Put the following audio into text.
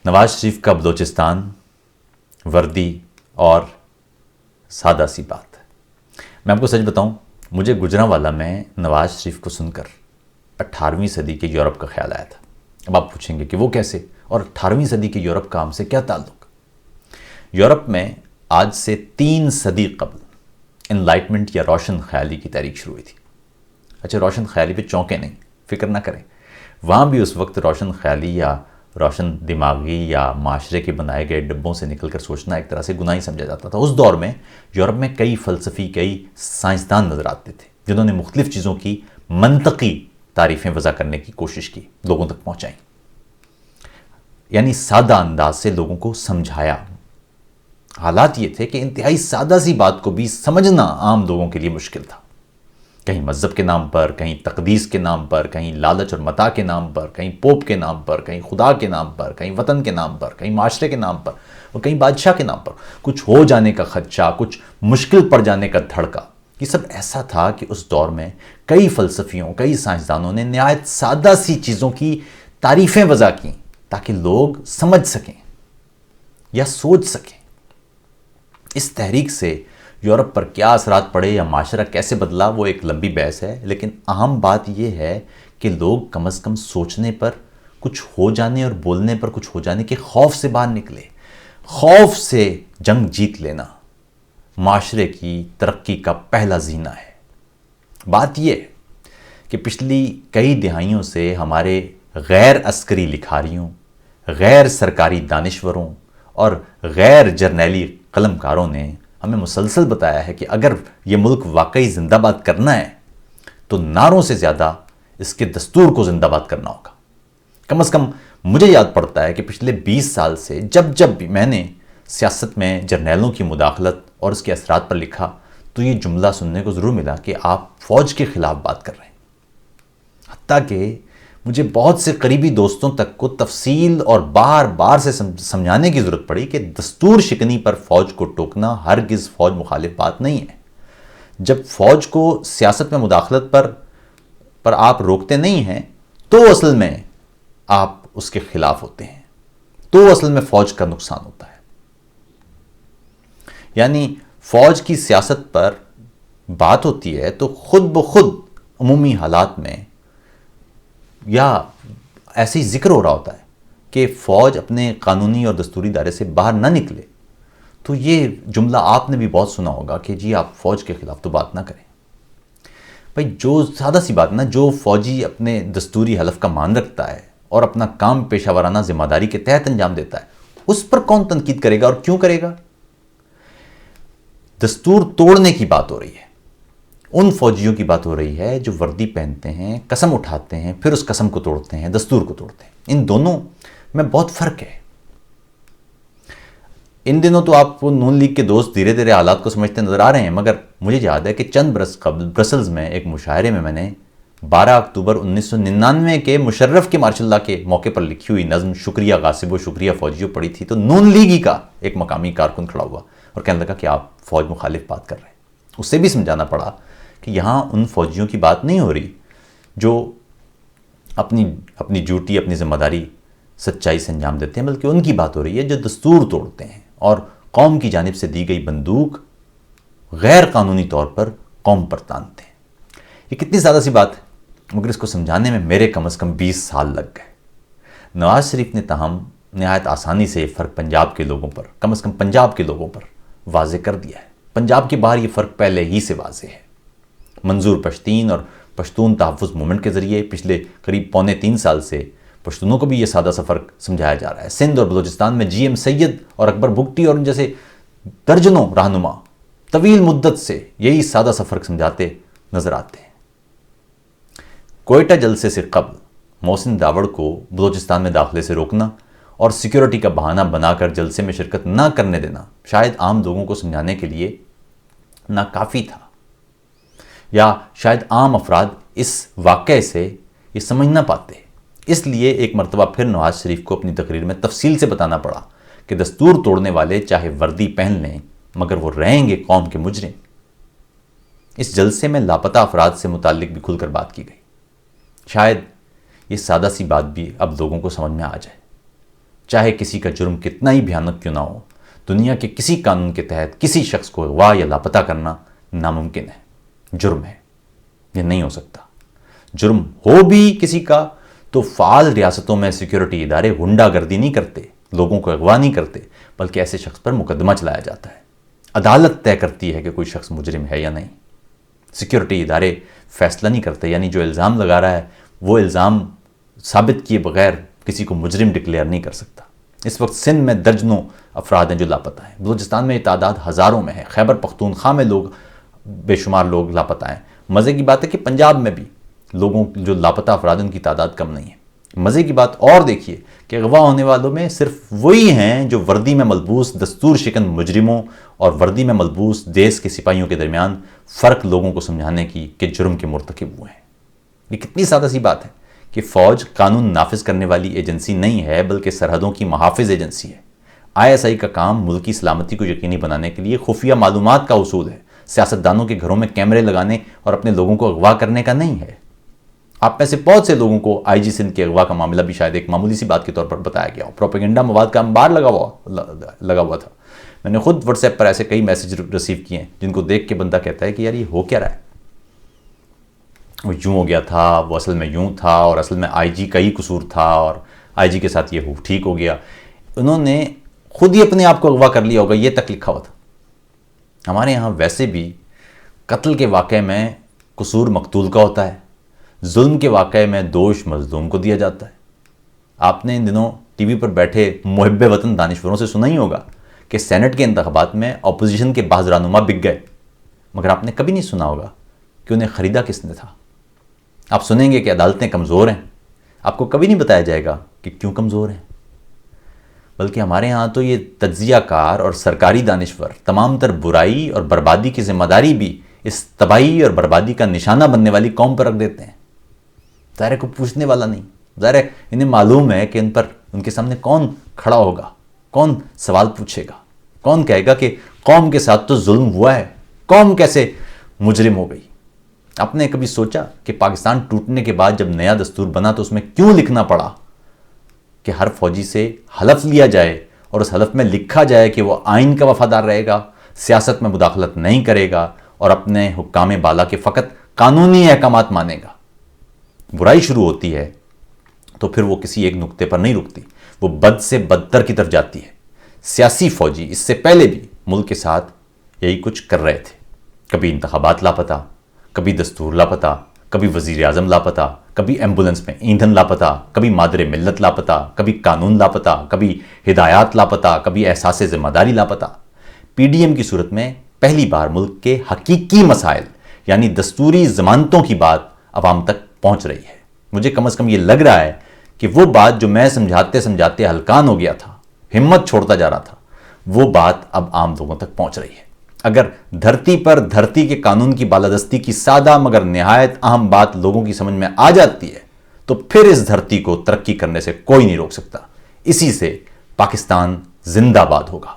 نواز شریف کا بلوچستان، وردی اور سادہ سی بات۔ میں آپ کو سچ بتاؤں، مجھے گجرانوالہ میں نواز شریف کو سن کر 18ویں صدی کے یورپ کا خیال آیا تھا۔ اب آپ پوچھیں گے کہ وہ کیسے، اور 18ویں صدی کے یورپ کا ہم سے کیا تعلق؟ یورپ میں آج سے 3 صدی قبل انلائٹمنٹ یا روشن خیالی کی تحریک شروع ہوئی تھی۔ اچھا، روشن خیالی پہ چونکے نہیں، فکر نہ کریں، وہاں بھی اس وقت روشن خیالی یا روشن دماغی یا معاشرے کے بنائے گئے ڈبوں سے نکل کر سوچنا ایک طرح سے گناہ ہی سمجھا جاتا تھا۔ اس دور میں یورپ میں کئی فلسفی، کئی سائنسدان نظر آتے تھے جنہوں نے مختلف چیزوں کی منطقی تعریفیں وضع کرنے کی کوشش کی، لوگوں تک پہنچائیں، یعنی سادہ انداز سے لوگوں کو سمجھایا۔ حالات یہ تھے کہ انتہائی سادہ سی بات کو بھی سمجھنا عام لوگوں کے لیے مشکل تھا۔ کہیں مذہب کے نام پر، کہیں تقدیس کے نام پر، کہیں لالچ اور متاع کے نام پر، کہیں پوپ کے نام پر، کہیں خدا کے نام پر، کہیں وطن کے نام پر، کہیں معاشرے کے نام پر، اور کہیں بادشاہ کے نام پر کچھ ہو جانے کا خدشہ، کچھ مشکل پڑ جانے کا دھڑکا۔ یہ سب ایسا تھا کہ اس دور میں کئی فلسفیوں، کئی سائنسدانوں نے نہایت سادہ سی چیزوں کی تعریفیں وضع کیں تاکہ لوگ سمجھ سکیں یا سوچ سکیں۔ اس تحریک سے یورپ پر کیا اثرات پڑے یا معاشرہ کیسے بدلا، وہ ایک لمبی بحث ہے، لیکن اہم بات یہ ہے کہ لوگ کم از کم سوچنے پر، کچھ ہو جانے اور بولنے پر کچھ ہو جانے کے خوف سے باہر نکلے۔ خوف سے جنگ جیت لینا معاشرے کی ترقی کا پہلا زینہ ہے۔ بات یہ ہے کہ پچھلی کئی دہائیوں سے ہمارے غیر عسکری لکھاریوں، غیر سرکاری دانشوروں اور غیر جرنیلی قلمکاروں نے ہمیں مسلسل بتایا ہے کہ اگر یہ ملک واقعی زندہ باد کرنا ہے تو نعروں سے زیادہ اس کے دستور کو زندہ باد کرنا ہوگا۔ کم از کم مجھے یاد پڑتا ہے کہ پچھلے 20 سال سے جب بھی میں نے سیاست میں جرنیلوں کی مداخلت اور اس کے اثرات پر لکھا تو یہ جملہ سننے کو ضرور ملا کہ آپ فوج کے خلاف بات کر رہے ہیں۔ حتیٰ کہ مجھے بہت سے قریبی دوستوں تک کو تفصیل اور بار بار سے سمجھانے کی ضرورت پڑی کہ دستور شکنی پر فوج کو ٹوکنا ہرگز فوج مخالف بات نہیں ہے۔ جب فوج کو سیاست میں مداخلت پر آپ روکتے نہیں ہیں تو اصل میں آپ اس کے خلاف ہوتے ہیں، تو اصل میں فوج کا نقصان ہوتا ہے۔ یعنی فوج کی سیاست پر بات ہوتی ہے تو خود بخود عمومی حالات میں یا ایسے ہی ذکر ہو رہا ہوتا ہے کہ فوج اپنے قانونی اور دستوری دائرے سے باہر نہ نکلے، تو یہ جملہ آپ نے بھی بہت سنا ہوگا کہ جی آپ فوج کے خلاف تو بات نہ کریں۔ بھائی جو سادہ سی بات نا، جو فوجی اپنے دستوری حلف کا مان رکھتا ہے اور اپنا کام پیشہ ورانہ ذمہ داری کے تحت انجام دیتا ہے، اس پر کون تنقید کرے گا اور کیوں کرے گا؟ دستور توڑنے کی بات ہو رہی ہے، ان فوجیوں کی بات ہو رہی ہے جو وردی پہنتے ہیں، قسم اٹھاتے ہیں، پھر اس قسم کو توڑتے ہیں، دستور کو توڑتے ہیں۔ ان دونوں میں بہت فرق ہے۔ ان دنوں تو آپ کو نون لیگ کے دوست دھیرے دھیرے حالات کو سمجھتے نظر آ رہے ہیں، مگر مجھے یاد ہے کہ چند برس قبل برسلز میں ایک مشاعرے میں نے 12 اکتوبر 1999 کے مشرف کے مارشل لا کے موقع پر لکھی ہوئی نظم شکریہ غاصبوں شکریہ فوجیوں پڑھی تھی، تو نون لیگی کا ایک مقامی کارکن کھڑا ہوا اور کہنے لگا کہ آپ فوج مخالف بات کر رہے ہیں۔ اس سے بھی سمجھانا پڑا کہ یہاں ان فوجیوں کی بات نہیں ہو رہی جو اپنی ڈیوٹی، اپنی ذمہ داری سچائی سے انجام دیتے ہیں، بلکہ ان کی بات ہو رہی ہے جو دستور توڑتے ہیں اور قوم کی جانب سے دی گئی بندوق غیر قانونی طور پر قوم پر تانتے ہیں۔ یہ کتنی زیادہ سی بات ہے، مگر اس کو سمجھانے میں میرے کم از کم 20 سال لگ گئے۔ نواز شریف نے تاہم نہایت آسانی سے یہ فرق پنجاب کے لوگوں پر، کم از کم پنجاب کے لوگوں پر واضح کر دیا ہے۔ پنجاب کے باہر یہ فرق پہلے ہی سے واضح ہے۔ منظور پشتین اور پشتون تحفظ موومنٹ کے ذریعے پچھلے قریب 3.25 سال سے پشتونوں کو بھی یہ سادہ سا فرق سمجھایا جا رہا ہے۔ سندھ اور بلوچستان میں جی ایم سید اور اکبر بگٹی اور ان جیسے درجنوں رہنما طویل مدت سے یہی سادہ سا فرق سمجھاتے نظر آتے ہیں۔ کوئٹہ جلسے سے قبل محسن داوڑ کو بلوچستان میں داخلے سے روکنا اور سیکیورٹی کا بہانہ بنا کر جلسے میں شرکت نہ کرنے دینا شاید عام لوگوں کو سمجھانے کے لیے ناکافی تھا، یا شاید عام افراد اس واقعے سے یہ سمجھ نہ پاتے۔ اس لیے ایک مرتبہ پھر نواز شریف کو اپنی تقریر میں تفصیل سے بتانا پڑا کہ دستور توڑنے والے چاہے وردی پہن لیں مگر وہ رہیں گے قوم کے مجرم۔ اس جلسے میں لاپتہ افراد سے متعلق بھی کھل کر بات کی گئی۔ شاید یہ سادہ سی بات بھی اب لوگوں کو سمجھ میں آ جائے چاہے کسی کا جرم کتنا ہی بھیانک کیوں نہ ہو، دنیا کے کسی قانون کے تحت کسی شخص کو اغوا یا لاپتہ کرنا ناممکن ہے، جرم ہے، یہ نہیں ہو سکتا۔ جرم ہو بھی کسی کا تو فعال ریاستوں میں سیکیورٹی ادارے غنڈہ گردی نہیں کرتے، لوگوں کو اغوا نہیں کرتے، بلکہ ایسے شخص پر مقدمہ چلایا جاتا ہے۔ عدالت طے کرتی ہے کہ کوئی شخص مجرم ہے یا نہیں، سیکیورٹی ادارے فیصلہ نہیں کرتے، یعنی جو الزام لگا رہا ہے وہ الزام ثابت کیے بغیر کسی کو مجرم ڈکلیئر نہیں کر سکتا۔ اس وقت سندھ میں درجنوں افراد ہیں جو لاپتہ ہیں، بلوچستان میں یہ تعداد ہزاروں میں ہے، خیبر پختونخوا میں لوگ بے شمار لوگ لاپتہ ہیں۔ مزے کی بات ہے کہ پنجاب میں بھی لوگوں جو لاپتہ افراد ان کی تعداد کم نہیں ہے۔ مزے کی بات اور دیکھیے کہ اغوا ہونے والوں میں صرف وہی ہیں جو وردی میں ملبوس دستور شکن مجرموں اور وردی میں ملبوس دیس کے سپاہیوں کے درمیان فرق لوگوں کو سمجھانے کی کہ جرم کے مرتکب ہوئے ہیں۔ یہ کتنی سادہ سی بات ہے کہ فوج قانون نافذ کرنے والی ایجنسی نہیں ہے بلکہ سرحدوں کی محافظ ایجنسی ہے۔ ISI کا کام ملکی سلامتی کو یقینی بنانے کے لیے خفیہ معلومات کا حصول ہے، سیاستدانوں کے گھروں میں کیمرے لگانے اور اپنے لوگوں کو اغوا کرنے کا نہیں ہے۔ آپ میں سے بہت سے لوگوں کو IG سندھ کے اغوا کا معاملہ بھی شاید ایک معمولی سی بات کے طور پر بتایا گیا ہو، پروپیگنڈا مواد کا انبار لگا ہوا تھا۔ میں نے خود واٹس ایپ پر ایسے کئی میسیج ریسیو کیے ہیں جن کو دیکھ کے بندہ کہتا ہے کہ یار یہ ہو کیا رہا ہے، وہ یوں ہو گیا تھا، وہ اصل میں یوں تھا، اور اصل میں IG کا ہی قصور تھا، اور IG کے ساتھ یہ ٹھیک ہو گیا۔ انہوں نے خود ہی اپنے آپ کو اغوا کر لیا ہوگا، یہ تک لکھا ہوا تھا۔ ہمارے یہاں ویسے بھی قتل کے واقعے میں قصور مقتول کا ہوتا ہے، ظلم کے واقعے میں دوش مظلوم کو دیا جاتا ہے۔ آپ نے ان دنوں ٹی وی پر بیٹھے محب وطن دانشوروں سے سنا ہی ہوگا کہ سینٹ کے انتخابات میں اپوزیشن کے بعض رہنما بک گئے، مگر آپ نے کبھی نہیں سنا ہوگا کہ انہیں خریدا کس نے تھا۔ آپ سنیں گے کہ عدالتیں کمزور ہیں، آپ کو کبھی نہیں بتایا جائے گا کہ کیوں کمزور ہیں، بلکہ ہمارے ہاں تو یہ تجزیہ کار اور سرکاری دانشور تمام تر برائی اور بربادی کی ذمہ داری بھی اس تباہی اور بربادی کا نشانہ بننے والی قوم پر رکھ دیتے ہیں۔ ظاہر کو پوچھنے والا نہیں، ظاہر انہیں معلوم ہے کہ ان کے سامنے کون کھڑا ہوگا، کون سوال پوچھے گا، کون کہے گا کہ قوم کے ساتھ تو ظلم ہوا ہے، قوم کیسے مجرم ہو گئی۔ آپ نے کبھی سوچا کہ پاکستان ٹوٹنے کے بعد جب نیا دستور بنا تو اس میں کیوں لکھنا پڑا کہ ہر فوجی سے حلف لیا جائے اور اس حلف میں لکھا جائے کہ وہ آئین کا وفادار رہے گا، سیاست میں مداخلت نہیں کرے گا اور اپنے حکام بالا کے فقط قانونی احکامات مانے گا۔ برائی شروع ہوتی ہے تو پھر وہ کسی ایک نقطے پر نہیں رکتی، وہ بد سے بدتر کی طرف جاتی ہے۔ سیاسی فوجی اس سے پہلے بھی ملک کے ساتھ یہی کچھ کر رہے تھے، کبھی انتخابات لاپتہ، کبھی دستور لاپتہ، کبھی وزیر اعظم لاپتہ، کبھی ایمبولنس میں ایندھن لاپتہ، کبھی مادر ملت لاپتہ، کبھی قانون لاپتہ، کبھی ہدایات لاپتہ، کبھی احساس ذمہ داری لاپتہ۔ PDM کی صورت میں پہلی بار ملک کے حقیقی مسائل یعنی دستوری ضمانتوں کی بات عوام تک پہنچ رہی ہے۔ مجھے کم از کم یہ لگ رہا ہے کہ وہ بات جو میں سمجھاتے سمجھاتے ہلکان ہو گیا تھا، ہمت چھوڑتا جا رہا تھا، وہ بات اب عام لوگوں تک پہنچ رہی ہے۔ اگر دھرتی پر دھرتی کے قانون کی بالادستی کی سادہ مگر نہایت اہم بات لوگوں کی سمجھ میں آ جاتی ہے تو پھر اس دھرتی کو ترقی کرنے سے کوئی نہیں روک سکتا۔ اسی سے پاکستان زندہ باد ہوگا۔